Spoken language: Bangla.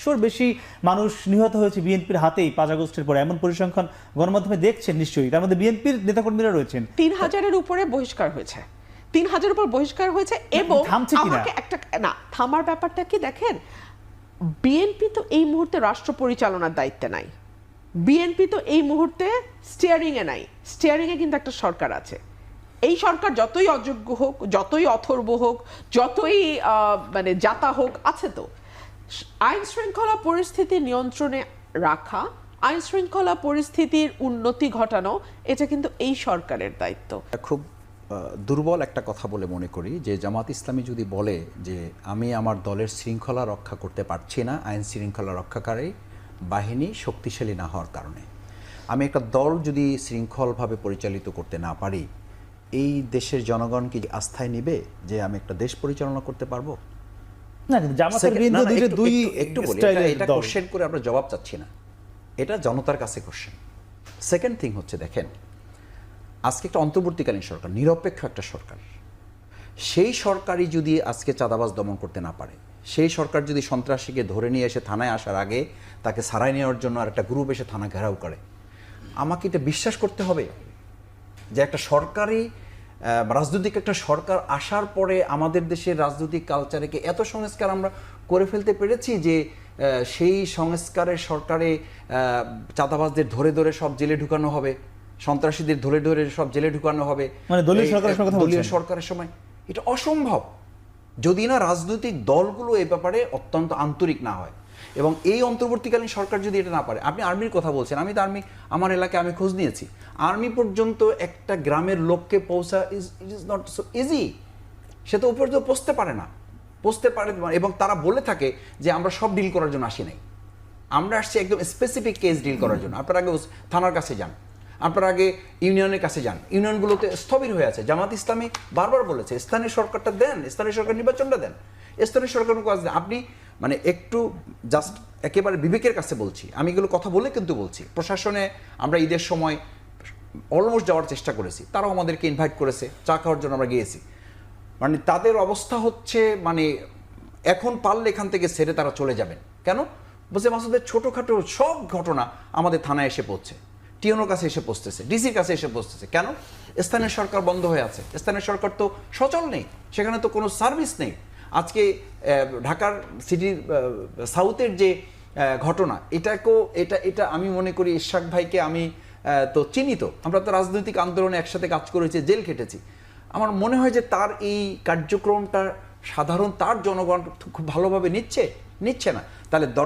100-র বেশি মানুষ নিহত হয়েছে বিএনপির হাতেই 5 আগস্টের পরে, এমন পরিসংখ্যান গণমাধ্যমে দেখছেন নিশ্চয়ই। তার মধ্যে বিএনপির নেতাকর্মীরা রয়েছেন। 3000-এর উপরে বহিষ্কার হয়েছে, 3000-এর উপর বহিষ্কার হয়েছে। এবং আমাকে একটা না থামার ব্যাপারটা কি দেখেন, বিএনপি তো এই মুহূর্তে রাষ্ট্র পরিচালনার দায়িত্বে নাই, বিএনপি তো এই মুহূর্তে স্টিয়ারিং এ নাই। স্টিয়ারিং এ কিন্তু একটা সরকার আছে। এই সরকার যতই অযোগ্য হোক, যতই অথর্ব হোক, যতই মানে জাতা হোক, আছে তো। আইন শৃঙ্খলা পরিস্থিতি নিয়ন্ত্রণে রাখা, আইন শৃঙ্খলা পরিস্থিতির উন্নতি ঘটানো, এটা কিন্তু এই সরকারের দায়িত্ব। খুব দুর্বল একটা কথা বলে মনে করি যে জামাত ইসলামী যদি বলে যে আমি আমার দলের শৃঙ্খলা রক্ষা করতে পারছি না আইন শৃঙ্খলা রক্ষাকারী বাহিনী শক্তিশালী না হওয়ার কারণে, আমি একটা দল যদি শৃঙ্খলভাবে পরিচালিত করতে না পারি, এই দেশের জনগণ কি আস্থায় নিবে যে আমি একটা দেশ পরিচালনা করতে পারবো? না, কিন্তু জামাতের বিরুদ্ধে দুই একটু বলি, এটা কোশ্চেন করে আমরা জবাব চাচ্ছি না, এটা জনতার কাছে কোশ্চেন। সেকেন্ড থিং হচ্ছে, দেখেন আজকে একটা অন্তর্বর্তীকালীন সরকার, নিরপেক্ষ একটা সরকার, সেই সরকারই যদি আজকে চাঁদাবাজ দমন করতে না পারে, সেই সরকার যদি সন্ত্রাসীকে ধরে নিয়ে এসে থানায় আসার আগে তাকে সারাই নেওয়ার জন্য আর একটা গ্রুপ এসে থানা ঘেরাও করে, আমাকে এটা বিশ্বাস করতে হবে যে একটা সরকারি রাজনৈতিক একটা সরকার আসার পরে আমাদের দেশের রাজনৈতিক কালচারে কি এত সংস্কার আমরা করে ফেলতে পেরেছি যে সেই সংস্কারের সরকারে চাঁদাবাজদের ধরে ধরে সব জেলে ঢুকানো হবে, সন্ত্রাসীদের ধরে ধরে সব জেলে ঢুকানো হবে, মানে দলীয় সরকারের সময়? এটা অসম্ভব যদি না রাজনৈতিক দলগুলো এই ব্যাপারে অত্যন্ত আন্তরিক না হয়। এবং এই অন্তর্বর্তীকালীন সরকার যদি এটা না পারে, আপনি আর্মির কথা বলছেন, আমি তো আর্মি, আমার এলাকায় আমি খোঁজ নিয়েছি, আর্মি পর্যন্ত একটা গ্রামের লোককে পৌঁছা it is not so easy. সে তো উপর পৌঁছতে পারে না, পৌঁছতে পারে। এবং তারা বলে থাকে যে আমরা সব ডিল করার জন্য আসি নাই, আমরা আসছি একদম স্পেসিফিক কেস ডিল করার জন্য। আপনার আগে থানার কাছে যান, আপনার আগে ইউনিয়নের কাছে যান, ইউনিয়নগুলোতে স্থবির হয়ে আছে। জামাত ইসলামী বারবার বলেছে স্থানীয় সরকারটা দেন, স্থানীয় সরকার নির্বাচনটা দেন, স্থানীয় সরকার কাজ দেন। আপনি মানে একটু জাস্ট একেবারে বিবেকের কাছে বলছি, আমি এগুলো কথা বলে কিন্তু বলছি। প্রশাসনে আমরা ঈদের সময় অলমোস্ট যাওয়ার চেষ্টা করেছি, তারাও আমাদেরকে ইনভাইট করেছে, চা খাওয়ার জন্য আমরা গিয়েছি। মানে তাদের অবস্থা হচ্ছে মানে এখন পারলে এখান থেকে ছেড়ে তারা চলে যাবেন। কেন? বলছে মাসুদের ছোটোখাটো সব ঘটনা আমাদের থানায় এসে পড়ছে, টিএনওর কাছে এসে পৌঁছতেছে, ডিসির কাছে এসে পৌঁছতেছে। কেন? স্থানীয় সরকার বন্ধ হয়ে আছে, স্থানীয় সরকার তো সচল নেই, সেখানে তো কোনো সার্ভিস নেই। আজকে ঢাকার সিটির সাউথের যে ঘটনা, এটা আমি মনে করি ইশাক ভাইকে আমি তো চিহ্নিত, আমরা তো রাজনৈতিক আন্দোলনে একসাথে কাজ করেছি, জেল খেটেছি। আমার মনে হয় যে তার এই কার্যক্রমটা সাধারণ তার জনগণ খুব ভালোভাবে নিচ্ছে না। তাহলে